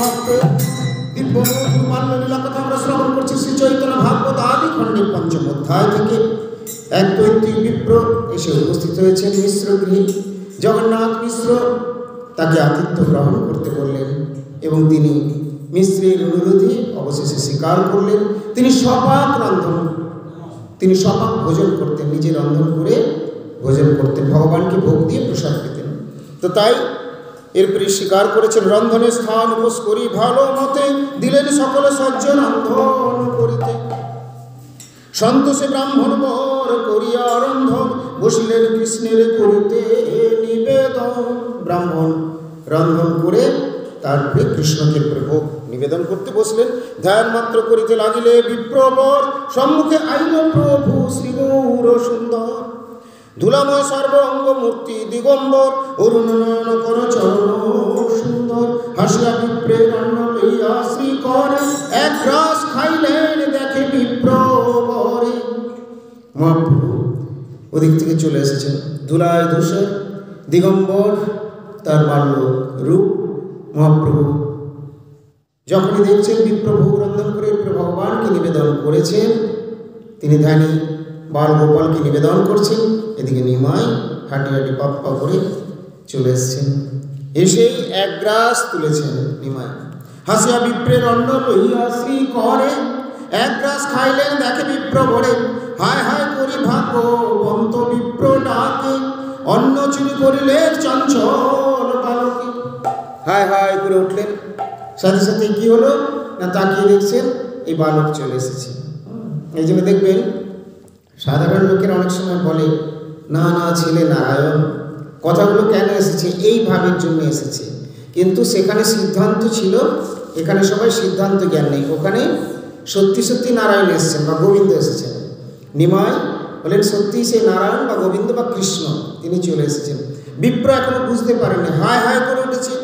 ভক্তের দিব্য লীলা কথা আমরা শ্রবণ করছি শ্রী চৈতন্য ভাগবত আদি খণ্ডের পঞ্চম অধ্যায় থেকে। এক দৈত্যিক বিপ্র এসে উপস্থিত হয়েছেন মিশ্র গৃহে। জগন্নাথ মিশ্র তাকে আতিথ্য গ্রহণ করতে বললেন এবং তিনি মিশ্রের অনুরোধে অবশেষে স্বীকার করলেন। তিনি সপাক ভোজন করতেন, নিজে রন্ধন করে ভোজন করতেন, ভগবানকে ভোগ দিয়ে প্রসাদ পেতেন। তো তাই এরপরে স্বীকার করেছেন, রন্ধনের স্থান উপোস করি ভালো মতে, দিলেন সকলে সজ্জন রন্ধন করিতে। সন্তোষে ব্রাহ্মণ বর করিয়া রন্ধন, বসিলেন কৃষ্ণের করিতে নিবেদন। ব্রাহ্মণ রন্ধন করে তারপরে কৃষ্ণকে ভোগ নিবেদন করতে বসলেন। ধ্যান মাত্র করিতে লাগিলে বিপ্রবর, সম্মুখে আইল প্রভু শ্রী গৌর সুন্দর। ধুলাময় সর্বঙ্গ মূর্তি দিগম্বর, অরুণ নয়ন কর চরণ সুন্দর। হাসিয়া বিপ্রের অন্ন লইয়া শ্রী করে, এক গ্রাস খাইলেন দেখে বিপ্রবরে। মহাপ্রভু ওদিক থেকে চলে এসেছেন, ধুলায় ধূসর দিগম্বর তার বাল্য রূপ। মহাপ্রভু যখনই দেখছেন বিপ্র ভোগ রন্ধন করে ভগবানকে নিবেদন করেছেন, তিনি ধ্যানী বাল গোপালকে নিবেদন করছেন। এদিকে নিমাই হাঁটি হাঁটি পাপ্পা করে চলে এসছেন, এসেই এক গ্রাস তুলেছেন নিমাই। হাসিয়া বিপ্রের অন্ন লইয়া শ্রী করে, এক গ্রাস খাইলেন দেখে বিপ্র ভরে। হায় হায় করি ভাগ্য বন্ত বিপ্র ডাকে, অন্ন চুরি করিলে চঞ্চল বালকে। হায় হায় করে উঠলেন। সাথে সাথে কি হলো না, তাকিয়ে দেখছেন এই বালক চলে এসেছে। এই জন্য দেখবেন সাধারণ লোকের অনেক সময় বলে, না না ছেলে নারায়ণ। কথাগুলো কেন এসেছে? এই ভাবের জন্য এসেছে, কিন্তু সেখানে সিদ্ধান্ত ছিল। এখানে সবাই সিদ্ধান্ত জ্ঞান নেই, ওখানে সত্যি সত্যি নারায়ণ এসেছেন বা গোবিন্দ এসেছেন। নিমাই বলেন সত্যি সেই নারায়ণ বা গোবিন্দ বা কৃষ্ণ তিনি চলে এসেছেন। বিপ্র এখনো বুঝতে পারেনি, হায় হায় করে উঠেছে।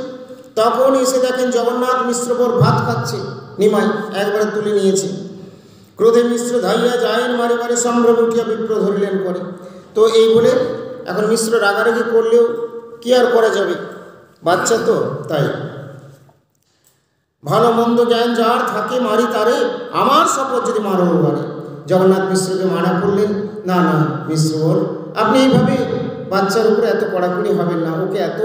তখন এসে দেখেন জগন্নাথ মিশ্রবর ভাত খাচ্ছে। নিমাই একবারে তুলে নিয়েছে। ক্রোধে মিশ্র ধাইয়া যায়েন মারে মারে, সম্ভ্রমে উঠিয়া বিপ্র ধরিলেন করে। তো এই বলে এখন মিশ্র রাগারাগি করলেও কি আর করা যাবে, বাচ্চা তো। তাই ভালো মন্দ জ্ঞান যার থাকে মারি তারে, আমার শপথ যদি মারো মারে। জগন্নাথ মিশ্রকে মানা করলেন, না না মিশ্রবর, আপনি এইভাবে বাচ্চার উপরে এত কড়াকড়ি হবেন না, ওকে এত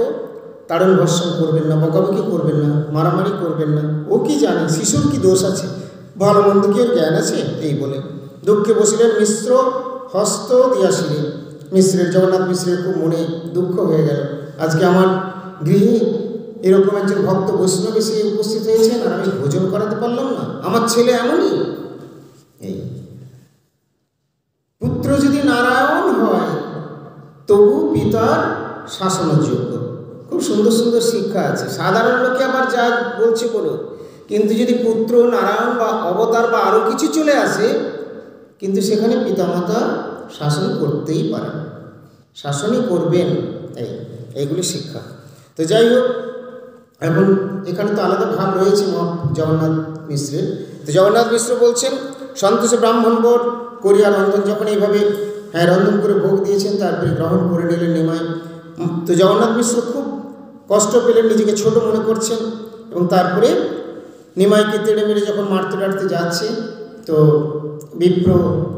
তাড়ন ভর্ষণ করবেন না, বকাবকি করবেন না, মারামারি করবেন না। ও কি জানে শিশুর কি দোষ আছে, ভালো মন্দ কি ওর জ্ঞান আছে? এই বলে দুঃখে বসিলেন মিশ্র হস্ত দিয়াছিলেন। মিশ্রের জগন্নাথ মিশ্রের খুব মনে দুঃখ হয়ে গেল, আজকে আমার গৃহে এরকম একজন ভক্ত বৈষ্ণব এসে উপস্থিত হয়েছেন আর আমি ভোজন করাতে পারলাম না। আমার ছেলে এমনই। এই পুত্র যদি নারায়ণ হয় তবু পিতার শাসনযোগ্য। খুব সুন্দর সুন্দর শিক্ষা আছে। সাধারণ লোকে আবার যা বলছে বলো, কিন্তু যদি পুত্র নারায়ণ বা অবতার বা আরও কিছু চলে আসে, কিন্তু সেখানে পিতামাতা শাসন করতেই পারেন, শাসনই করবেন। এইগুলি শিক্ষা। তো যাই হোক, এখন এখানে তো আলাদা ভাব রয়েছে জগন্নাথ মিশ্রের। তো জগন্নাথ মিশ্র বলছেন, সন্তোষে ব্রাহ্মণ বর করিয়া রন্ধন, যখন এইভাবে রন্ধন করে ভোগ দিয়েছেন তারপরে গ্রহণ করে নিলেন নিমাই। তো জগন্নাথ মিশ্র খুব কষ্ট পেলেন, নিজেকে ছোট মনে করছেন এবং তারপরে নিমাইকে তেড়ে মেরে যখন মারতে টাড়তে যাচ্ছে, তো বিপ্র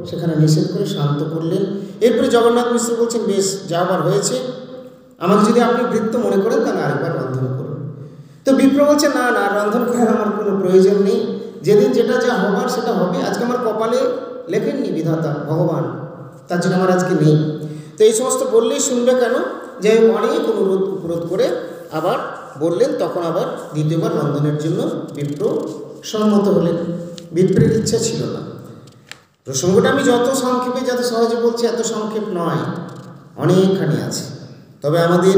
সেখানে নিষেধ করে শান্ত করলেন। এরপরে জগন্নাথ মিশ্র বলছেন, বেশ যা আবার হয়েছে, আমাকে যদি আপনি বৃত্ত মনে করেন তাহলে আরেকবার রন্ধন করুন। তো বিপ্র বলছে, না না, রন্ধন করার আমার কোনো প্রয়োজন নেই, যেদিন যেটা যা হবার সেটা হবে। আজকে আমার কপালে লেখেননি বিধাতা ভগবান, তার জন্য আমার আজকে নেই। তো এই সমস্ত বললেই শুনবে কেন? যে অনেক অনুরোধ উপরোধ করে আবার বললেন, তখন আবার দ্বিতীয়বার রন্ধনের জন্য বিপ্র সম্মত হলেন। বিপ্রের ইচ্ছা ছিল না। প্রসঙ্গটা আমি যত সংক্ষেপে যত সহজে বলছি, এত সংক্ষেপ নয়, অনেকখানি আছে। তবে আমাদের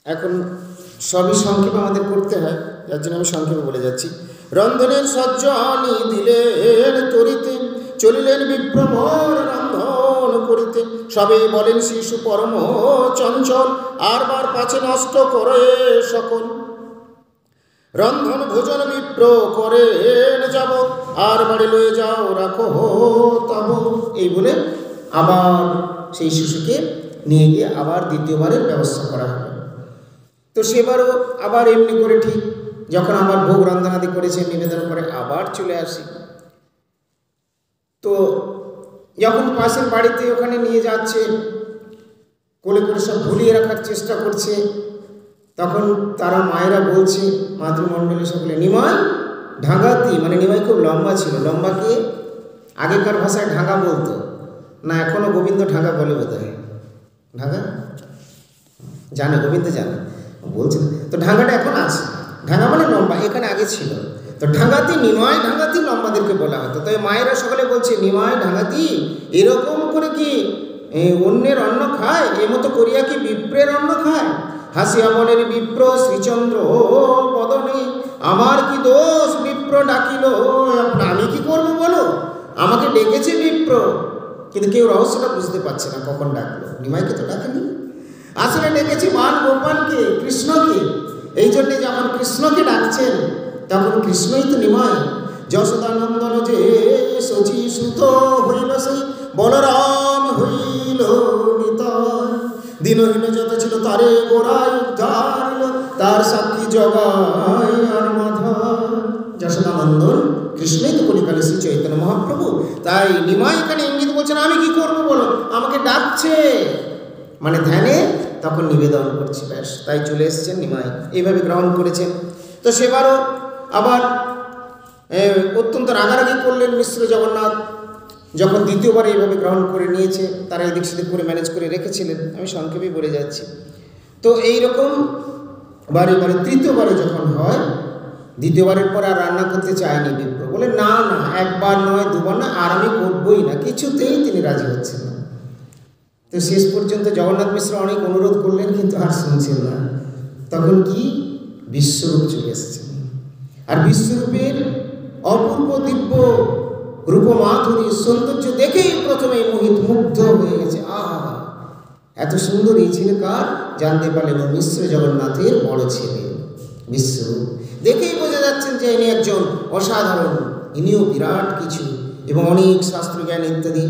এখন সবই সংক্ষেপে আমাদের করতে হয়, যার জন্য আমি সংক্ষেপে বলে যাচ্ছি। রন্ধনের সজ্জনি দিলেন তরিতে, চলিলেন বিপ্রবর রন্ধন করিতে। সবে বলেন শিশু পরম চঞ্চল, আরবার পাছে নষ্ট করে সকল। রন্ধন ভোজন বিপ্র করেন যাব, আর বাড়ি লয়ে যাও রাখো তব। এই বলে আবার সেই শিশুকে নিয়ে গিয়ে আবার দ্বিতীয়বারের ব্যবস্থা করা হলো। তো সেবারও আবার এমনি করে ঠিক যখন আমার ভোগ রন্ধনাদি করেছে নিবেদন করে আবার চলে আসি। তো যখন পাশের বাড়িতে ওখানে নিয়ে যাচ্ছে, কোলে করে সব ভুলিয়ে রাখার চেষ্টা করছে, তখন তারা মায়েরা বলছে, মাতৃমণ্ডলী সকলে, নিমাই ঢাঙ্গাতি, মানে নিমাই খুব লম্বা ছিল। লম্বাকে আগেকার ভাষায় ঢাঙ্গা বলতো না, এখনও গোবিন্দ ঢাঙ্গা বলে বোধ হয়। ঢাঙ্গা জানে, গোবিন্দ জানে, বলছে তো ঢাঙ্গাটা এখন আছে। ঢাঙ্গা মানে লম্বা, এখানে আগে ছিল। তো ঢাঙ্গাতি, নিমাই ঢাঙ্গাতি লম্বাদেরকে বলা হতো। তাই মায়েরা সকলে বলছে, নিমাই ঢাঙ্গাতি এরকম করে কি অন্যের অন্ন খায়? এ মতো করিয়া কি বিপ্রের অন্ন খায়? হাসিয়া বলেন বিপ্র শ্রীচন্দ্র বদনে, আমার কি দোষ বিপ্র ডাকিল, আমি কি করবো বলো? আমাকে ডেকেছে বিপ্র, কিন্তু কেউ রহস্যটা বুঝতে পারছে না কখন ডাকলো। নিমাইকে তো ডাকেনি, আসলে ডেকেছে মান গোপালকে, কৃষ্ণকে। এই জন্যে যখন কৃষ্ণকে ডাকছেন তখন কৃষ্ণই তো নিমাই। যশোদানন্দন যে শচী সুত হইল, সেই বলরাম হইল নিতাই। দিনহীন যত ছিল তারে গোড়ায় উদ্ধার, তার সাক্ষী জগায় আর মাধায়। যশোদানন্দন কৃষ্ণই তো কলিকালে শ্রী চৈতন্য মহাপ্রভু। তাই নিমাই এখানে ইঙ্গিত বলছেন, আমি কি করবো বলো, আমাকে ডাকছে, মানে ধ্যানে তখন নিবেদন করছি, ব্যাস। তাই চলে এসছেন নিমাই, এইভাবে গ্রহণ করেছেন। তো সেবারও আবার অত্যন্ত রাগারাগি করলেন মিশ্র জগন্নাথ, যখন দ্বিতীয়বার এইভাবে গ্রহণ করে নিয়েছে। তারা এদিক সেদিক করে ম্যানেজ করে রেখেছিলেন, আমি সংক্ষেপেই বলে যাচ্ছি। তো এইরকম বারে বারে তৃতীয়বারে যখন হয়, দ্বিতীয়বারের পর আর রান্না করতে চায়নি বিপ্র, বলে না না, একবার নয় দুবার না, আর আমি করবই না। কিছুতেই তিনি রাজি হচ্ছেন না। তো শেষ পর্যন্ত জগন্নাথ মিশ্র অনেক অনুরোধ করলেন, কিন্তু আর শুনছেন না। তখন কি বিশ্বরূপ চলে এসেছেন, আর বিশ্বরূপের অপূর্ব দিব্য রূপমাধুরী সৌন্দর্য দেখেই প্রথমে মোহিত মুগ্ধ হয়ে গেছে। আহা, এত সুন্দর এই ছেলে কার? জানতে পারলেন মিশ্র জগন্নাথের বড় ছেলে বিশ্বরূপ। দেখেই বোঝা যাচ্ছেন যে ইনি একজন অসাধারণ, ইনিও বিরাট কিছু, এবং অনেক শাস্ত্রজ্ঞান ইত্যাদি।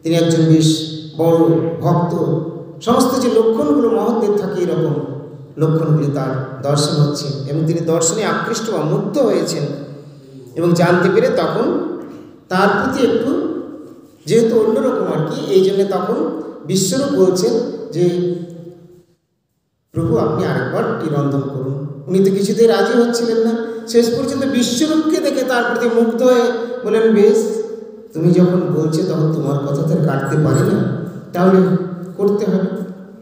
তিনি একজন বেশ বড় ভক্ত। সমস্ত যে লক্ষণগুলো মহৎদের থাকে, এরকম লক্ষণগুলি তার দর্শন হচ্ছে, এবং তিনি দর্শনে আকৃষ্ট বা মুগ্ধ হয়েছেন। এবং জানতে পেরে তখন তার প্রতি একটু যেহেতু অন্যরকম আর কি, এই জন্য তখন বিশ্বরূপ বলছেন যে প্রভু আপনি আরেকবার রন্ধন করুন। উনি তো কিছুতেই রাজি হচ্ছিলেন না। শেষ পর্যন্ত বিশ্বরূপকে দেখে তার প্রতি মুগ্ধ হয়ে বলেন, বেশ তুমি যখন বলছো তখন তোমার কথা তো কাটতে পারি না, তাহলে করতে হবে।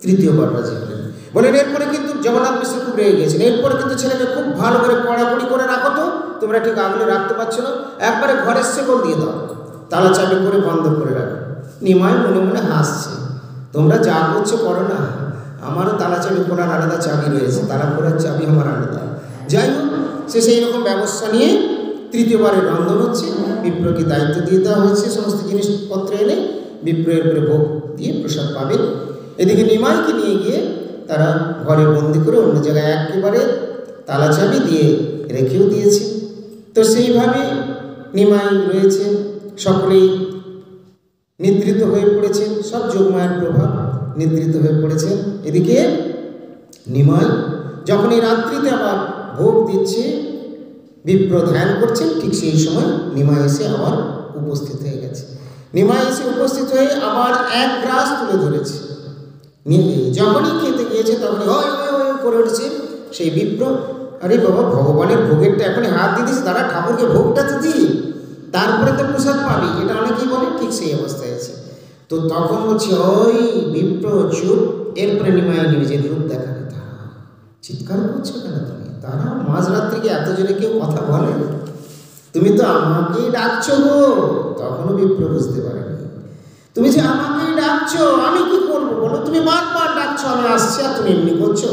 তৃতীয়বার রাজি হলেন। বলেন এরপরে কিন্তু জগন্নাথ মিশ্র খুব রেগে গিয়েছেন। এরপরে কিন্তু ছেলেকে খুব ভালো করে কড়াকড়ি করে রাখো, তো তোমরা ঠিক আগলে রাখতে পারছো না, একবারে ঘরের শেকল দিয়ে দাও, তালা চাবি করে বন্ধ করে রাখো। নিমাই মনে মনে হাসছে, তোমরা যা করছো করো না, আমারও তালা চাবি করার আলাদা চাবি রয়েছে, তালা করার চাবি আমার আলাদা। যাই হোক, সে সেই রকম ব্যবস্থা নিয়ে তৃতীয়বারের রন্ধন হচ্ছে। বিপ্রকে দায়িত্ব দিয়ে দেওয়া হয়েছে সমস্ত জিনিসপত্র এনে বিপ্রয়ের উপরে ভোগ দিয়ে প্রসাদ পাবেন। এদিকে নিমাইকে নিয়ে গিয়ে তারা ঘরে বন্দি করে অন্য জায়গায় একেবারে তালা চাবি দিয়ে রেখেও দিয়েছে। তো সেইভাবে নিমাই রয়েছে, সকলেই নিদ্রিত হয়ে পড়েছেন, সব যোগমায়ার প্রভাব নিদ্রিত হয়ে পড়েছেন। এদিকে নিমাই যখন এই রাত্রিতে আবার ভোগ দিচ্ছে, বিপ্র ধ্যান করছেন, ঠিক সেই সময় নিমাই এসে আবার উপস্থিত হয়ে গেছে। নিমাই এসে উপস্থিত হয়ে আবার এক গ্রাস তুলে ধরেছে। যখনই খেতে গিয়েছে তখনই হয় করে উঠেছে সেই বিপ্র। আরে বাবা, ভগবানের ভোগেরটা এখনই হাত দিয়ে দিয়েছে, তারা ঠাকুরকে ভোগটা তো দিই, তারপরে তো প্রসাদ পাবি, এটা অনেকেই বলে, ঠিক সেই অবস্থায় আছে। তো তখন বলছে, ওই বিপ্র চুপ। এরপরে নিমাই নিজের রূপ দেখাবে। তারা চিৎকার করছো কেন তুমি? তারা মাঝরাত্রিকে এত জোরে কেউ কথা বলে? তুমি তো আমাকেই ডাকছো গো। তখনও বিপ্র বুঝতে পারেনি, তুমি যে আমাকেই ডাকছো, আমি কি করবো বলো? তুমি বারবার ডাকছো, আমি আসছি, আর তুমি এমনি করছো।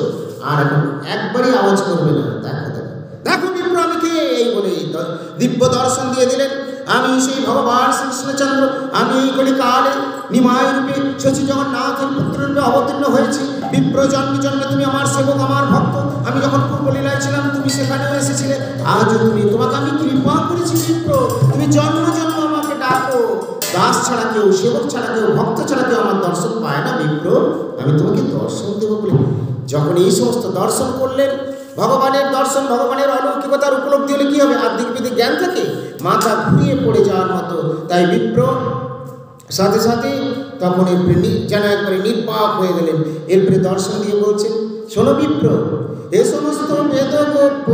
আর এখন একবারই আওয়াজ করবে না। দেখো দেখো দেখো বিপ্র আমি কে, এই বলে দিব্য দর্শন দিয়ে দিলেন। আমি সেই ভগবান শ্রীকৃষ্ণচন্দ্র, আমি এই কলিকালে নিমাই রূপে শচী জগন্নাথের পুত্র রূপে অবতীর্ণ হয়েছি। বিপ্র জন্মে জন্মে তুমি আমার সেবক, আমার ভক্ত। আমি যখন পূর্বলীলায় ছিলাম তুমি সেখানেও এসেছিলে, আজও তোমাকে আমি কৃপা করেছি বিপ্র, তুমি জন্ম জন্ম আমাকে ডাকো। দাস ছাড়া কেউ, সেবক ছাড়া কেউ, ভক্ত ছাড়া কেউ আমার দর্শন পায় না বিপ্র, আমি তোমাকে দর্শন দেবো বলে যখন এই সমস্ত দর্শন করলেন, ভগবানের দর্শন, ভগবানের অলৌকিকতার উপলব্ধি হলে কী হবে? আধ্যাত্মিক বিধি জ্ঞান থাকে, মাথা ঘুরিয়ে পড়ে যাওয়ার মতো। তাই বিপ্র সাথে সাথে তখন এরপরে যেন একবারে নির্বাক হয়ে গেলেন। এরপরে দর্শন দিয়ে বলছেন, শোনো বিপ্র, এ সমস্ত বেদ গোপ্য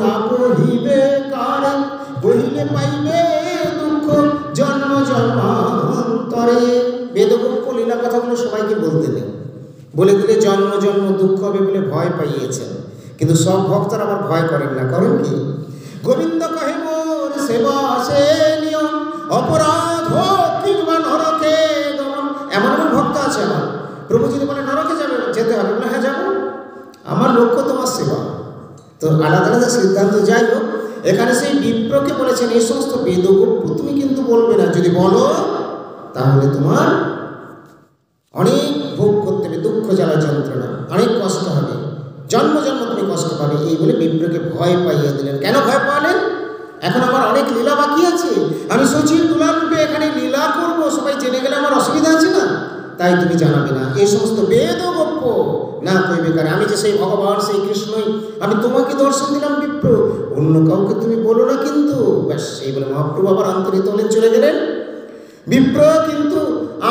না কহিবে কারে, কহিলে পাইবে দুঃখ জন্ম জন্মান্তরে। বেদগোপ্য লীলা কথাগুলো সবাইকে বলতে নেই, বলে দিলে জন্ম জন্ম দুঃখ হবে বলে ভয় পাইয়েছেন। কিন্তু সব ভক্তরা আবার ভয় করেন না। করেন কি? গোবিন্দ কহে মোর সেবা সে নিয়ম, অপরাধ হোক কিংবা নরকে গমন। এমন এমন ভক্ত আছে আমার, প্রভু যদি বলে নরকে যাবে, যেতে হবে, বলে হ্যাঁ যাবো, আমার লক্ষ্য তোমার সেবা। তো আলাদা আলাদা সিদ্ধান্ত। যাই হোক, এখানে সেই বিপ্রকে বলেছেন এই সমস্ত বেদগোপ্য তুমি কিন্তু বলবে না, যদি বলো তাহলে তোমার অনেক ভোগ করতে হবে, দুঃখ জ্বালা যন্ত্রণা, অনেক কষ্ট হবে, জন্ম জন্ম তুমি কষ্ট পাবে। এই বলে বিপ্রকে ভয় পাইয়ে দিলেন। কেন ভয় পাওয়ালেন? এখন আমার অনেক লীলা বাকি আছে, আমি সচির দুলাল রূপে এখানে লীলা করবো, সবাই জেনে গেলে আমার অসুবিধা আছে না, তাই তুমি জানাবে না। এই সমস্ত বেদগোপ্য না কইবে কারে, আমি যে সেই ভগবান, সেই কৃষ্ণই, আমি তোমাকে দর্শন দিলাম বিপ্র, অন্য কাউকে তুমি বলো না কিন্তু। ব্যাস এই বলে মহাপ্রভু আবার অন্তরিত হলেন, চলে গেলেন। বিপ্র কিন্তু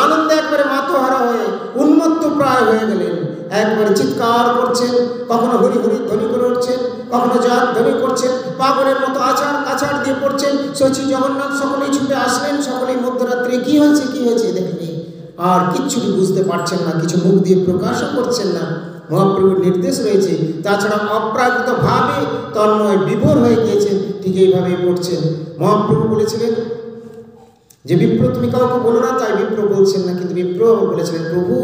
আনন্দে একবারে মাতোহারা হয়ে উন্মত্ত প্রায় হয়ে গেলেন, একবারে চিৎকার করছেন, কখনো হরি হরি ধ্বনি করে উঠছেন, কখনো জাত ধ্বনি করছেন, পাগলের মতো আছাড় কাছাড় দিয়ে পড়ছেন। শচী জগন্নাথ সকলেই ছুটে আসলেন, সকলেই মধ্যরাত্রে কি হয়েছে কি হয়েছে দেখেনি, আর কিচ্ছু বুঝতে পারছেন না, কিছু মুখ দিয়ে প্রকাশও করছেন না। মহাপ্রভুর নির্দেশ রয়েছে, তাছাড়া অপ্রাকৃত ভাবে তন্ময় বিভোর হয়ে গিয়েছেন, ঠিক এইভাবেই পড়ছেন। মহাপ্রভু বলেছিলেন যে বিপ্র তুমি কাউকে বলো না, তাই বিপ্র বলছেন না। কিন্তু বিপ্র বলেছিলেন, প্রভু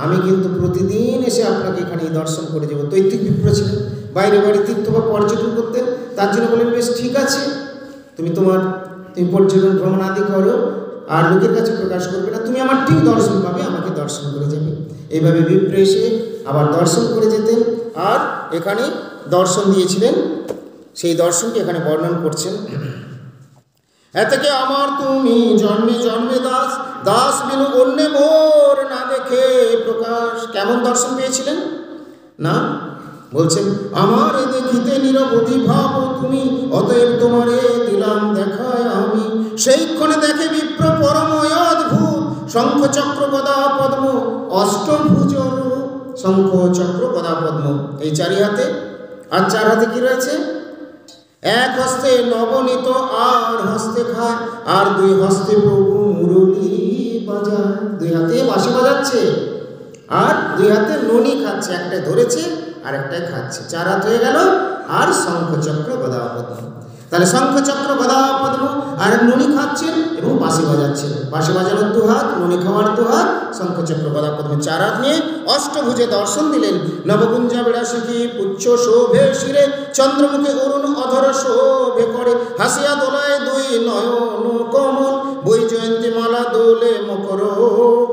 আমি কিন্তু প্রতিদিন এসে আপনাকে এখানে দর্শন করে যাবো। তৈত্বিক বিপ্র ছিলেন, বাইরে বাইরে তীর্থ বা পর্যটন করতেন, তার জন্য বলেন বেশ ঠিক আছে, তুমি পর্যটন ভ্রমণ আদি করো, আর লোকের কাছে প্রকাশ করবে না, তুমি আমার ঠিক দর্শন পাবে, আমাকে দর্শন করে যাবে। এইভাবে বিপ্র এসে আবার দর্শন করে যেতেন, আর এখানে দর্শন দিয়েছিলেন, সেই দর্শনকে এখানে বর্ণন করছেন। এতকে আমার তুমি জন্মে জন্মে দাস, দাস বিনু অন্যে মোর না দেখে প্রকাশ। কেমন দর্শন পেয়েছিলেন না? বলছেন আমার এ দেখিতে নিরবধি ভাব তুমি, অতএব তোমারে দিলাম দেখায় আমি। সেইক্ষণে দেখে বিপ্র পরময় অদ্ভুত, শঙ্খ চক্র গদা পদ্ম অষ্টভুজ রূপ। শঙ্খ চক্র গদা পদ্ম এই চারি হাতে, আর চার হাতে কি রয়েছে? এক হস্তে নবনীত আর হস্তে খায়, আর দুই হস্তে প্রভু মুরলী বাজায়। দুই হাতে বাঁশি বাজাচ্ছে আর দুই হাতে ননি খাচ্ছে, একটাই ধরেছে আর একটাই খাচ্ছে, চার হাত হয়ে গেল। আর শঙ্খচক্র গদা পদ্ম, তাহলে শঙ্খচক্র গদা পদ্ম আর ননি খাচ্ছেন এবং বাঁশি বাজাচ্ছেন। বাঁশি বাজানোর দু হাত, ননি খাওয়ার দু হাত, শঙ্খচক্র গদা পদ্ম চার হাত নিয়ে অষ্টভুজে দর্শন দিলেন। নবগুঞ্জা বিড়াশিখি পুচ্ছ শোভে শিরে, চন্দ্রমুখে অরুণ অধর শোভে করে, হাসিয়া দোলায় দুই নয়ন কমল, বৈ জয়ন্তী মালা দোলে মকর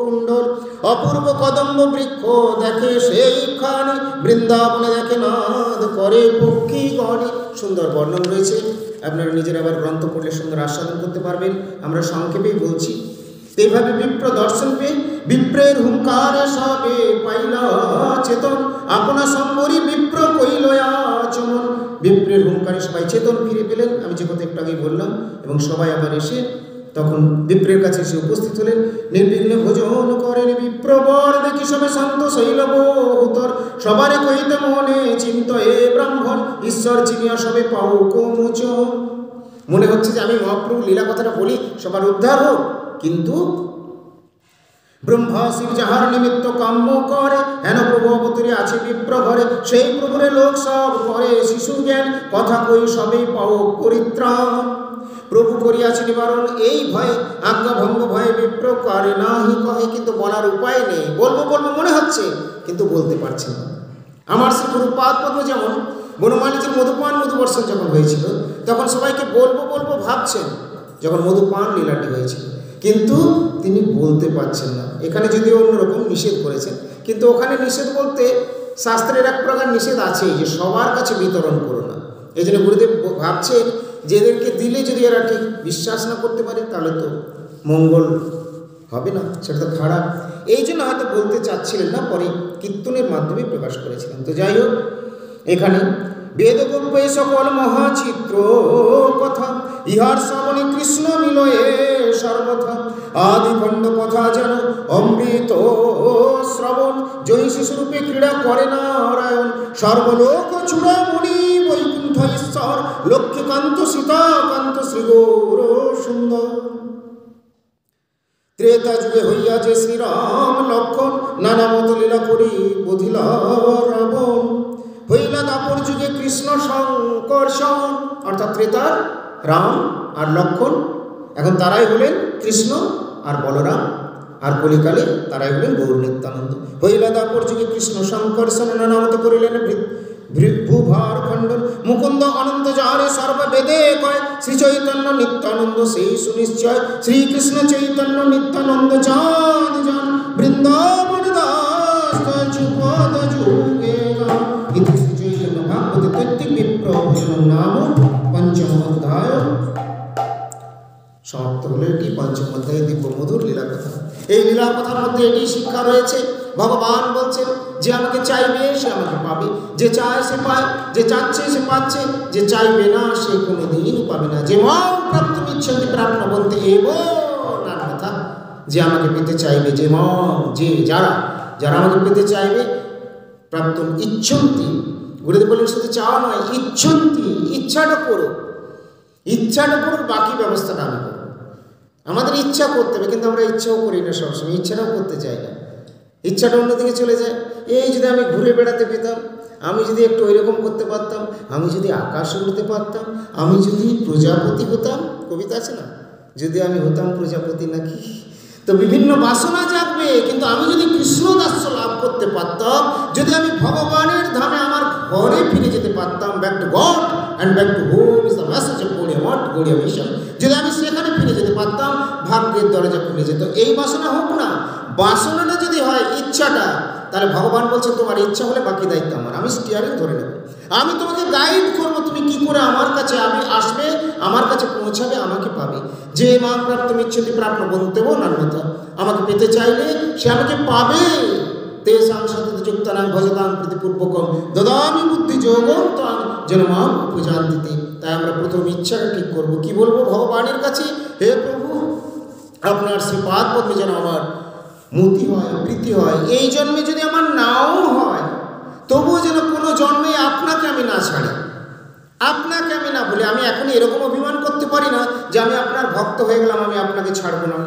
কুণ্ডল। অপূর্ব কদম্ব বৃক্ষ দেখে সেইখানে, বৃন্দাবনে দেখে নাদ করে পক্ষী গণে। সুন্দর বর্ণন রয়েছে, আপনারা নিজের আবার গ্রন্থ পড়লে সুন্দর আস্বাদন করতে পারবেন, আমরা সংক্ষেপেই বলছি। এইভাবে বিপ্র দর্শন পেয়ে বিপ্রের হুঙ্কারে সবে পাইলা চেতন, আপনা সম্বরী বিপ্র কইল আচমন। বিপ্রের হুঙ্কারে সবাই চেতন ফিরে পেলেন, আমি যে কথা একটু আগেই বললাম, এবং সবাই আবার এসে তখন বিপ্রের কাছে এসে উপস্থিত হলেন। নির্বিঘ্নে ভোজন করেন বিপ্রবর, দেখি সবে শান্ত শৈল বহুতর, সবারে কহিতে মনে চিন্ত এ ব্রাহ্মণ, ঈশ্বর চিনিয়া সবে পাও কোমোচন। মনে হচ্ছে যে আমি মহাপ্রভু লীলা কথাটা বলি সবার উদ্ধার হোক, কিন্তু ব্রহ্মা শিব যাহার নিমিত্ত কাম্য করে, হেন প্রভু অবতরে আছে বিপ্র ঘরে, সেই প্রভুরে লোক সব করে শিশু জ্ঞান, কথা কই সবেই পাও পরিত্রাণ। প্রভু করিয়াছে নিবারণ এই ভয়ে, আজ্ঞা ভঙ্গ ভয়ে বিপ্র করে নাহি কহে। কিন্তু বলার উপায় নেই, বলবো বলবো মনে হচ্ছে কিন্তু বলতে পারছেন না। আমার শ্রী গুরুপাদ পদ্ম যেমন বনমালীজির মধুপান মধুবর্ষণ যখন হয়েছিল, তখন সবাইকে বলবো বলবো ভাবছেন, যখন মধুপান লীলাটি হয়েছিল, কিন্তু তিনি বলতে পারছেন না। এখানে যদিও অন্যরকম নিষেধ করেছেন, কিন্তু ওখানে নিষেধ বলতে শাস্ত্রের এক প্রকার নিষেধ আছে যে সবার কাছে বিতরণ করো না। এই জন্য গুরুদেব ভাবছেন যে এদেরকে দিলে যদি এরা ঠিক বিশ্বাস না করতে পারে তাহলে তো মঙ্গল হবে না, সেটা তো খারাপ। এই জন্য হয়তো বলতে চাচ্ছিলেন না, পরে কীর্তনের মাধ্যমে প্রকাশ করেছিলেন। তো যাই হোক, এখানে বেদগোপ্যে সকল মহাচিত্র কথা, ইহার শ্রবণে কৃষ্ণ মিলয়ে সর্বথা। আদিখণ্ড কথা যেন অমৃত শ্রবণ, জয়ী শিশুরূপে ক্রীড়া করে নারায়ণ। সর্বলোক চূড়ামণি বৈকুণ্ঠ ঈশ্বর, লক্ষ্মীকান্ত সীতাকান্ত শ্রীগৌর সুন্দর। ত্রেতা যুগে হইয়া যে শ্রীরাম লক্ষণ, নানা মত লীলা করি বধিলা রাবণ। হইলা দাপর যুগে কৃষ্ণ সংকর্ষণ, অর্থাৎ ত্রেতার রাম আর লক্ষণ, এখন তারাই হলেন কৃষ্ণ আর বলরাম, আর কলিকালে তারাই হলেন গৌর নিত্যানন্দ। হইলা দাপর যুগে কৃষ্ণ সংকর্ষণ, নানা মত করিলেন ভূভার খণ্ডন। মুকুন্দ অনন্ত যারে সর্ববেদে কয়, শ্রী চৈতন্য নিত্যানন্দ সেই সুনিশ্চয়। শ্রীকৃষ্ণ চৈতন্য নিত্যানন্দ চাঁদ যান, বৃন্দাবন দাস যুগপদ যুগে গান। ইতি শ্রী চৈতন্য ভাগবতে তৈত্তিক বিপ্র ভজনম নাম পঞ্চম অধ্যায় সমাপ্ত হলো। এটি পঞ্চম অধ্যায়ে দিব্য মধুর লীলা কথা। এই লীলা কথার মধ্যে এটি শিক্ষা রয়েছে, ভগবান বলছেন যে আমাকে চাইবে সে আমাকে পাবে, যে চায় সে পায়, যে চাচ্ছে সে পাচ্ছে, যে চাইবে না সে কোনোদিন পাবে না। যে মাং প্রাপ্ত ইচ্ছন্তি প্রাপ্নবন্তে এব নান্যথা, যে আমাকে পেতে চাইবে, যে মাং, যে যারা আমাকে পেতে চাইবে, প্রাপ্ত ইচ্ছন্তি, গুরুদেব বলেন শুধু চাওয়া নয়, ইচ্ছন্তি, ইচ্ছাটা করো, ইচ্ছাটা করো, বাকি ব্যবস্থাটা আমি করো। আমাদের ইচ্ছা করতে হবে, কিন্তু আমরা ইচ্ছাও করি না সবসময়, ইচ্ছাটাও করতে চাই না, ইচ্ছাটা অন্যদিকে চলে যায়। এই যদি আমি ঘুরে বেড়াতে পেতাম, আমি যদি একটু ওইরকম করতে পারতাম, আমি যদি আকাশ উড়তে পারতাম, আমি যদি প্রজাপতি হতাম, কবিতা আছে না, যদি আমি হতাম প্রজাপতি নাকি, তো বিভিন্ন বাসনা জাগবে। কিন্তু আমি যদি কৃষ্ণ দাস্য লাভ করতে পারতাম, যদি আমি ভগবানের ধামে আমার ঘরে ফিরে যেতে পারতাম, back to god and back to home is the message of Gaudiya Math, Gaudiya mission, যদি আমি সেখানে ফিরে যেতে পারতাম, ভাগ্যের দরজা খুলে যেত। এই বাসনা হোক না, বাসনাটা যদি হয় ইচ্ছাটা, তাহলে ভগবান বলছে তোমার ইচ্ছা হলে বাকি দায়িত্ব আমার, আমি স্টিয়ারিং ধরে নেব, আমি তোমাকে গাইড করবো, তুমি কি করে আমার কাছে আমি আসবে, আমার কাছে পৌঁছাবে, আমাকে পাবে। যে মা প্রাপ্ত ইচ্ছতি প্রাপ্ত বলতেও নান্যতা, আমাকে পেতে চাইলে সে আমাকে পাবে। তে সাংসদ যুক্তানাং ভজতাং প্রীতিপূর্বকম দদামি বুদ্ধি যোগম তাং যেন মাম উপজান্তিতে। তাই আমরা প্রথম ইচ্ছাটা ঠিক করবো, কি বলবো ভগবানের কাছে, হে প্রভু আপনার শ্রীপাদ পদ্মে যেন আমার মতি হয়, প্রীতি হয়। এই জন্মে যদি আমার নাও হয়, তবুও যেন কোনো জন্মে আপনাকে আমি না ছাড়ি, আপনাকে আমি না বলি। আমি এখন এরকম অভিমান করতে পারি না যে আমি আপনার ভক্ত হয়ে গেলাম, আমি আপনাকে ছাড়বো না।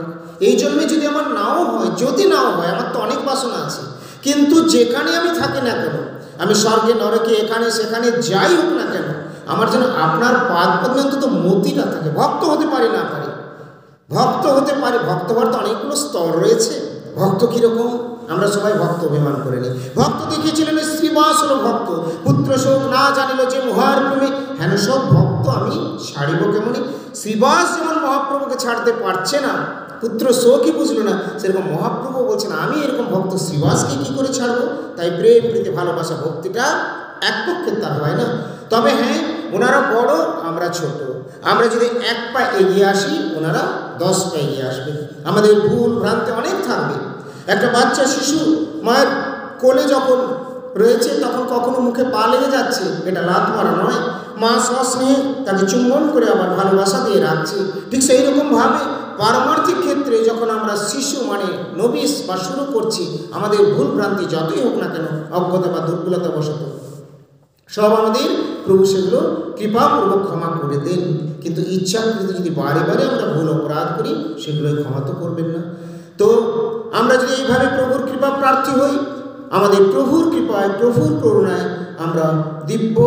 এই জন্মে যদি আমার নাও হয়, যদি নাও হয়, আমার তো অনেক বাসনা আছে, কিন্তু যেখানে আমি থাকি না কেন, আমি স্বর্গে নরকে এখানে সেখানে যাই হোক না কেন, আমার যেন আপনার পাদ পদ্মে অন্তত মতিটা থাকে। ভক্ত হতে পারি না পারি, ভক্ত হতে পারি, ভক্ত হওয়ার তো অনেকগুলো স্তর রয়েছে। ভক্ত কীরকম, আমরা সবাই ভক্ত অভিমান করে নিই। ভক্ত দেখিয়েছিলেন শ্রীবাস হল ভক্ত, পুত্র শোক না জানিল যে মহার প্রেমে, হেন সব ভক্ত আমি ছাড়িব কেমনি। শ্রীবাস যেমন মহাপ্রভুকে ছাড়তে পারছে না, পুত্র শোকই বুঝলো না, সেরকম মহাপ্রভু বলছেন আমি এরকম ভক্ত শ্রীবাসকে কী করে ছাড়বো। তাই প্রেম প্রীতি ভালোবাসা ভক্তিটা এক পক্ষের তার হয় না। তবে হ্যাঁ, ওনারা বড়, আমরা ছোট, আমরা যদি এক পা এগিয়ে আসি, ওনারা 10 পা এগিয়ে আসবে। আমাদের ভুল ভ্রান্তি অনেক থাকবে। একটা বাচ্চা শিশু মায়ের কোলে যখন রয়েছে, তখন কখনো মুখে পা লেগে যাচ্ছে, এটা লাত মারা নয়, মা সস্নেহে তাকে চুম্বন করে আবার ভালোবাসা দিয়ে রাখছে। ঠিক সেই রকমভাবে পারমার্থিক ক্ষেত্রে যখন আমরা শিশু মানে নবিশ বা শুরু করছি, আমাদের ভুল ভ্রান্তি যতই হোক না কেন, অজ্ঞতা বা দুর্বলতা বশত, সব আমাদের প্রভু সেগুলো কৃপাপূর্বক ক্ষমা করে দেন। কিন্তু ইচ্ছাকৃত যদি বারে বারে আমরা ভুল অপরাধ করি, সেগুলোই ক্ষমা তো করবেন না। তো আমরা যদি এইভাবে প্রভুর কৃপা প্রার্থী হই, আমাদের প্রভুর কৃপায়, প্রভুর করুণায় আমরা দিব্য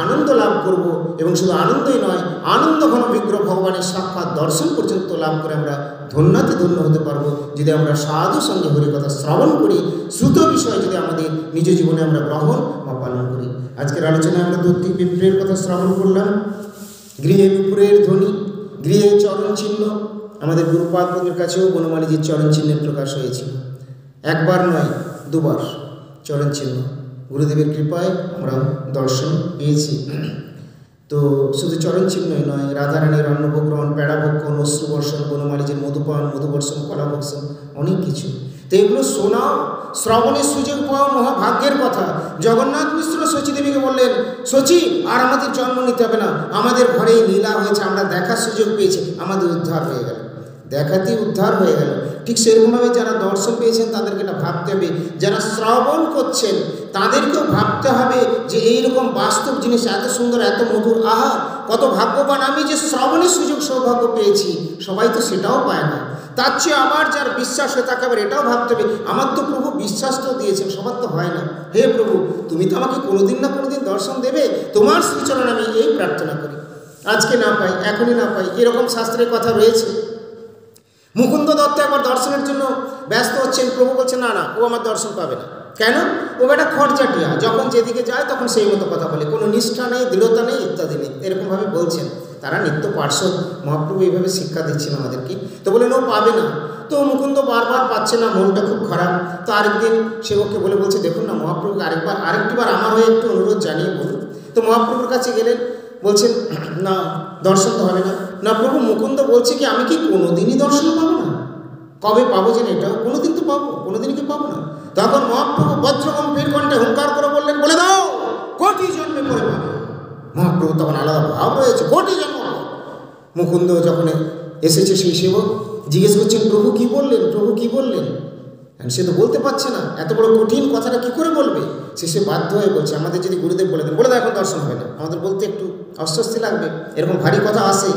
আনন্দ লাভ করব। এবং শুধু আনন্দই নয়, আনন্দ ঘন বিগ্রহ ভগবানের সাক্ষাৎ দর্শন পর্যন্ত লাভ করে আমরা ধন্যাতে ধন্য হতে পারবো, যদি আমরা সাধু সঙ্গে হরিকথা শ্রবণ করি, শ্রুত বিষয় যদি আমাদের নিজ জীবনে আমরা গ্রহণ বা পালন করি। আজকের আলোচনায় আমরা দৈত্তিক বিপ্রের কথা শ্রবণ করলাম। গৃহে বিপ্রের ধ্বনি, গৃহে চরণ চিহ্ন। আমাদের গুরুপাদ পদের কাছেও বনমালীজির চরণ চিহ্নের প্রকাশ হয়েছিল, একবার নয় 2 বার চরণ চিহ্ন গুরুদেবের কৃপায় আমরা দর্শন পেয়েছি। তো শুধু চরণ চিহ্নই নয়, রাধারানীর অন্নভোগ গ্রহণ, পেড়াভক্ষণ, অশ্রুবর্ষণ, বনমালীজির মধুপান, মধুবর্ষণ, কলাভক্ষণ, অনেক কিছু। তো এগুলো শোনাও শ্রবণের সুযোগ পাওয়া মহাভাগ্যের কথা। জগন্নাথ মিশ্র শচীদেবীকে বললেন, শচী আর আমাদের জন্ম নিতে হবে না, আমাদের ঘরেই লীলা হয়েছে, আমরা দেখার সুযোগ পেয়েছি, আমাদের উদ্ধার হয়ে গেল। দেখাতেই উদ্ধার হয়ে গেল। ঠিক সেরকমভাবে যারা দর্শন পেয়েছেন তাদেরকে এটা ভাবতে হবে, যারা শ্রবণ করছেন তাদেরকেও ভাবতে হবে যে এইরকম বাস্তব জিনিস এত সুন্দর, এত মধুর, আহা কত ভাগ্যবান আমি যে শ্রবণের সুযোগ সৌভাগ্য পেয়েছি। সবাই তো সেটাও পায় না। তার চেয়ে আবার যার বিশ্বাস হয়ে তাকে আবার এটাও ভাবতে হবে, আমার তো প্রভু বিশ্বাস তো দিয়েছেন, সবার তো হয় না। হে প্রভু, তুমি তো আমাকে কোনোদিন না কোনোদিন দর্শন দেবে, তোমার শ্রীচরণে আমি এই প্রার্থনা করি। আজকে না পাই, এখনই না পাই, এরকম শাস্ত্রের কথা রয়েছে। মুকুন্দ দত্ত একবার দর্শনের জন্য ব্যস্ত হচ্ছেন, প্রভু বলছেন না না, ও আমার দর্শন পাবে না। কেন? ও একটা খরচাটিয়া, যখন যেদিকে যায় তখন সেই মতো কথা বলে, কোনো নিষ্ঠা নেই, দৃঢ়তা নেই, ইত্যাদি নেই, এরকমভাবে বলছেন। তারা নিত্য পার্শ্বদ, মহাপ্রভু এইভাবে শিক্ষা দিচ্ছেন আমাদেরকে। তো বলেন ও পাবে না। তো মুকুন্দ বারবার পাচ্ছে না, মনটা খুব খারাপ। তো আরেকদিন সেবককে বলছে দেখুন না মহাপ্রভুকে আরেকটিবার আমার হয়ে একটু অনুরোধ জানিয়ে বলুন। তো মহাপ্রভুর কাছে গেলেন, বলছেন না দর্শন তো হবে না। না প্রভু, মুকুন্দ বলছে কি আমি কি কোনোদিনই দর্শন পাবো না? কবে পাবো যেন, এটাও কোনোদিন তো পাবো, কোনোদিন কি পাবো না? তখন মহাপ্রভু বজ্রগম্ভীর কণ্ঠে হুঙ্কার করে বললেন, বলে দাও কোটি জন্মে পরে পাবে। মহাপ্রভু তখন আলাদা ভাব রয়েছে, কোটি জন্ম। মুকুন্দ যখন এসেছে সেই সেবক জিজ্ঞেস করছেন প্রভু কি বললেন, প্রভু কি বললেন? সে তো বলতে পারছে না, এত বড় কঠিন কথাটা কি করে বলবে। সে বাধ্য হয়ে বলছে, আমাদের যদি গুরুদেব বলে দেন, বলে দাও এখন দর্শন হবে না, আমাদের বলতে একটু অস্বস্তি লাগবে, এরকম ভারী কথা আসে।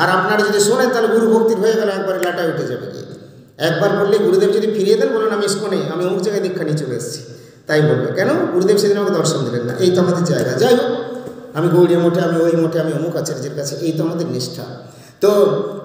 আর আপনারা যদি শোনেন তাহলে গুরু ভক্তির হয়ে গেলে একবারে লাটায় উঠে যাবে গিয়ে। একবার বললে গুরুদেব যদি ফিরিয়ে দেন, বলুন আমি ইস্কনে, আমি অমুক জায়গায় দীক্ষা নিয়ে চলে এসেছি, তাই বলবে। কেন? গুরুদেব সেদিন আমাকে দর্শন দিলেন না, এই তো আমাদের জায়গা। যাই হোক, আমি গৌড়িয়া মঠে, আমি ওই মঠে, আমি অমুক আচার্যের কাছে, এই তো আমাদের নিষ্ঠা। তো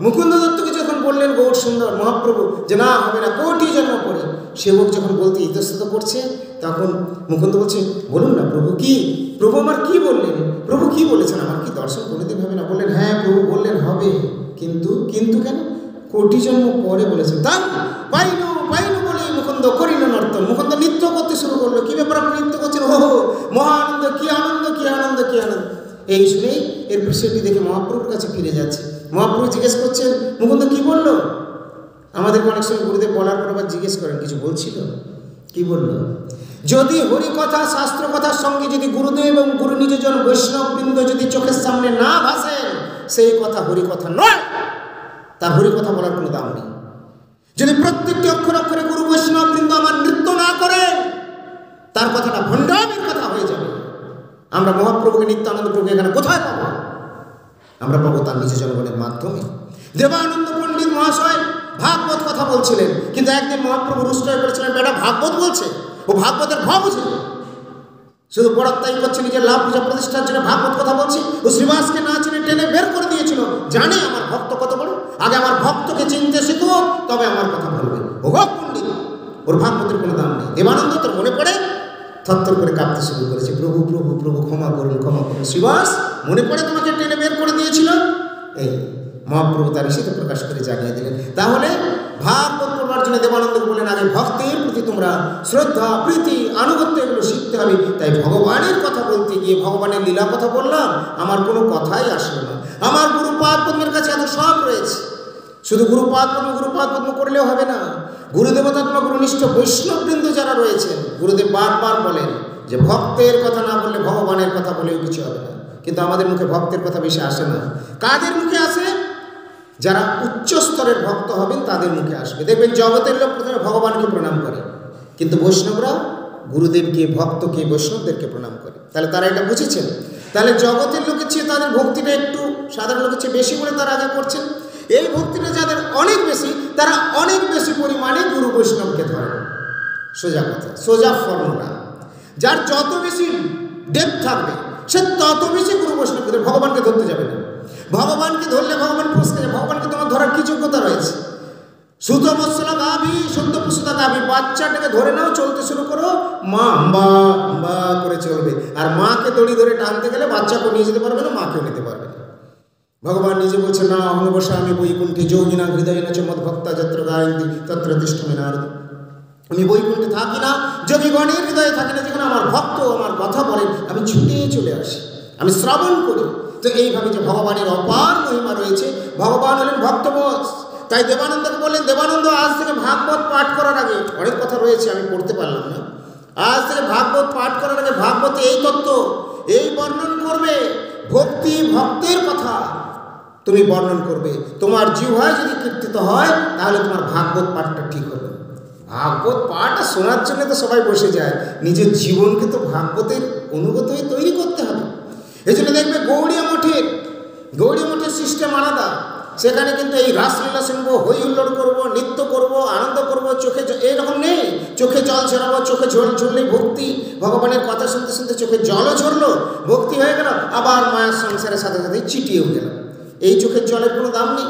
মুকুন্দ দত্তকে যখন বললেন গৌর সুন্দর মহাপ্রভু যে না হবে না, কোটি জন্ম পরে, সেবক যখন বলতে ইতস্তত করছে, তখন মুকুন্দ বলছে বলুন না প্রভু কি, প্রভু আমার কি বললেন, প্রভু কি বলেছেন, আমার কি দর্শন কোনোদিন হবে না? বললেন হ্যাঁ প্রভু বললেন হবে, কিন্তু কিন্তু কেন? কোটি জন্ম পরে বলেছেন। তাই পাইনু পাইনু বলে মুকুন্দ করিল নর্তন। মুকুন্দ নৃত্য করতে শুরু করলো। কি ব্যাপার আপনি নৃত্য করছেন? ও মহা আনন্দ, কি আনন্দ, কি আনন্দ, কি আনন্দ। এই শুনেই এরপর সেটি দেখে মহাপ্রভুর কাছে ফিরে যাচ্ছে। মহাপ্রভু জিজ্ঞেস করছেন মুকুন্দ কি বললো? আমাদের অনেক সময় গুরুদেব বলার পর আবার জিজ্ঞেস করেন কিছু বলছিল, কি বললো? যদি হরিকথা শাস্ত্র কথার সঙ্গে যদি গুরুদেব এবং গুরু নিজজন বৈষ্ণববৃন্দ যদি চোখের সামনে না ভাসেন, সেই কথা হরিকথা নয়, তার হরিকথা বলার কোনো দাম নেই। যদি প্রত্যেকটি অক্ষর অক্ষরে গুরু বৈষ্ণববৃন্দ আমার নৃত্য না করেন, তার কথাটা ভণ্ডামির কথা হয়ে যাবে। আমরা মহাপ্রভুকে নিত্যানন্দ প্রভু এখানে কোথায় পাবো? আমরা পাবো তার নিজ জনগণের মাধ্যমে। দেবানন্দ পণ্ডিত মহাশয় ভাগবত কথা বলছিলেন, কিন্তু একদিন মহাপ্রভু রুষ্ট হয়ে পড়েছিলেন, বেটা ভাগবত বলছে, ও ভাগবতের ভাব বুঝে শুধু বড়াত্তাই করছে, নিজের লাভ পূজা প্রতিষ্ঠার জন্য ভাগবত কথা বলছি। ও শ্রীবাসকে না চিনে টেনে বের করে দিয়েছিল, জানে আমার ভক্ত কত বড়, আগে আমার ভক্তকে চিনতে শিখো, তবে আমার কথা বলবে। ও পণ্ডিত, ওর ভাগবতের কোনো দাম নেই। দেবানন্দ তোর মনে পড়ে থরথর করে কাঁপতে শুরু করেছে, প্রভু প্রভু প্রভু ক্ষমা করুন, ক্ষমা করুন। শ্রীবাস মনে পড়ে তোমাকে টেনে বের করে দিয়েছিল। এই মহাপ্রভু তার ঋষিতে প্রকাশ করে জানিয়ে দিলেন। তাহলে ভাগবত পড়বার জন্য দেবানন্দকে বলেন আগে ভক্তের প্রতি তোমরা শ্রদ্ধা, প্রীতি, আনুগত্য এগুলো শিখতে হবে। তাই ভগবানের কথা বলতে গিয়ে ভগবানের লীলা কথা বললাম, আমার কোনো কথাই আসলো না। আমার গুরুপাদ পদ্মের কাছে এত সব রয়েছে, শুধু গুরুপাদ পদ্ম করলেও হবে না। গুরুদেবতাত্মা গুরুনিষ্ঠ বৈষ্ণববৃন্দ যারা রয়েছেন, গুরুদেব বারবার বলেন যে ভক্তের কথা না বললে ভগবানের কথা বলেও কিছু হবে না। কিন্তু আমাদের মুখে ভক্তের কথা বেশি আসে না। কাদের মুখে আসে? যারা উচ্চ স্তরের ভক্ত হবেন তাদের মুখে আসবে। দেখবেন জগতের লোক প্রথমে ভগবানকে প্রণাম করে, কিন্তু বৈষ্ণবরা গুরুদেবকে, ভক্তকে, বৈষ্ণবদেরকে প্রণাম করে। তাহলে তারা এটা বুঝেছেন। তাহলে জগতের লোকের চেয়ে তাদের ভক্তিটা একটু সাধারণ লোকের চেয়ে বেশি বলে তারা আগে করছেন। এই ভক্তিটা যাদের অনেক বেশি, তারা অনেক বেশি পরিমাণে গুরু বৈষ্ণবকে ধরেন। সোজা কথা, সোজা ফর্মুলা। যার যত বেশি ডেপথ থাকবে, সে তত বেশি গুরু বৈষ্ণবকে ধরে। ভগবানকে ধরতে যাবে না। ভগবানকে ধরলে ভগবান ফসকে যাবে। ভগবানকে তোমার ধরার কি যোগ্যতা রয়েছে? সুত মশলা গাভি, সত্য পুষতা গাভি, বাচ্চাটাকে ধরে নাও, চলতে শুরু করো, মা আম্বা আম্বা করে চলবে। আর মাকে দড়ি ধরে টানতে গেলে বাচ্চাকে নিয়ে যেতে পারবে না, মাকেও নিতে পারবে না। ভগবান নিজে বলছেন না অঙ্গবসা আমি বৈকুণ্ঠে যোগিনা হৃদয় না চমৎ ভক্তা যত্র গায়ন্তি তত্র তিষ্ঠমি নারদ। আমি বৈকুণ্ঠে থাকি না, যোগীগণের হৃদয়ে থাকি না। যেখানে আমার ভক্ত আমার কথা বলেন, আমি ছুটে চলে আসি, আমি শ্রবণ করি। তো এইভাবে যে ভগবানের অপার মহিমা রয়েছে, ভগবান হলেন ভক্তবৎস, তাই দেবানন্দকে বললেন, দেবানন্দ আজ থেকে ভাগবত পাঠ করার আগে, অনেক কথা রয়েছে আমি পড়তে পারলাম না, আজ থেকে ভাগবত পাঠ করার আগে ভাগবতে এই তত্ত্ব, এই বর্ণন করবে, ভক্তি ভক্তের কথা তুমি বর্ণন করবে। তোমার জিহ্বায় যদি কীর্তিত হয় তাহলে তোমার ভাগবত পাঠটা ঠিক হবে। ভাগবত পাঠ শোনার জন্য তো সবাই বসে যায়, নিজের জীবনকে তো ভাগবতের অনুগত হয়ে তৈরি করতে হবে। এই জন্য দেখবে গৌড়ীয় মঠের সিস্টেম আলাদা। সেখানে কিন্তু এই রাসলীলা শুনবো, হই হুল্লোড় করবো, নৃত্য করব, আনন্দ করব, চোখে এইরকম নেই। চোখে জল ঝরাবো, চোখে ঝরলেই ভক্তি, ভগবানের কথা শুনতে শুনতে চোখে জলও ঝরলো, ভক্তি হয়ে গেল, আবার মায়ের সংসারের সাথে সাথে চিটিয়েও গেল। এই চোখের জলের কোনো দাম নেই।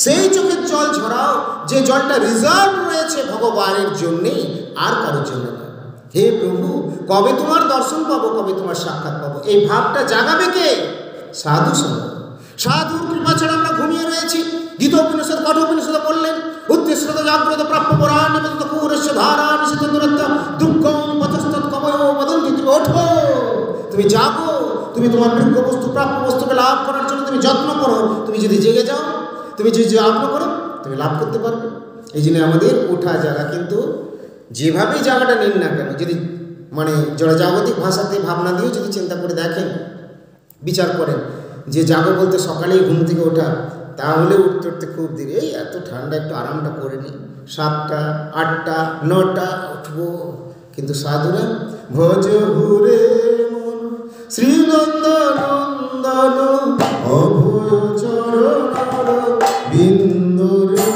সেই চোখের জল ঝরাও যে জলটা রিজার্ভ রয়েছে ভগবানের জন্যেই, আর কারোর জন্য না। হে প্রভু, কবে তোমার দর্শন পাবো, কবে তোমার সাক্ষাৎ পাবো, এই ভাবটা জাগাবে কে? সাধু সঙ্গ। সাধুর কৃপা ছাড়া আমরা ঘুমিয়ে রয়েছি। গীতোপনিষদ কঠোপনিষদে বললেন, উত্তিষ্ঠত জাগ্রত প্রাপ্য পরা নিবেদিত কুরস্য ধারা নিষিদ্ধ দূরত্ব দুঃখম পথস্তৎ কবয় বদন্তি। তুমি ওঠো, তুমি জাগো, তুমি তোমার বৃক্ষ বস্তু প্রাপ্য বস্তুকে লাভ করার জন্য তুমি যত্ন করো। তুমি যদি জেগে যাও, তুমি যদি যত্ন করো, তুমি লাভ করতে পারবে। এই জন্য আমাদের ওঠা জাগা, কিন্তু যেভাবেই জায়গাটা নিন না কেন, যদি মানে জড়জাগতিক ভাষাতে ভাবনা দিয়েও যদি চিন্তা করে দেখেন, বিচার করেন যে যাবো বলতে সকালেই ঘুম থেকে ওঠা, তাহলে উঠতে উঠতে খুব দেরি, এই এত ঠান্ডা একটু আরামটা করে নিই, 7টা 8টা 9টা উঠবো। কিন্তু সাধুরা ভজ হুরে মন শ্রীনন্দনন্দন অভয় চরণ বিন্দুরে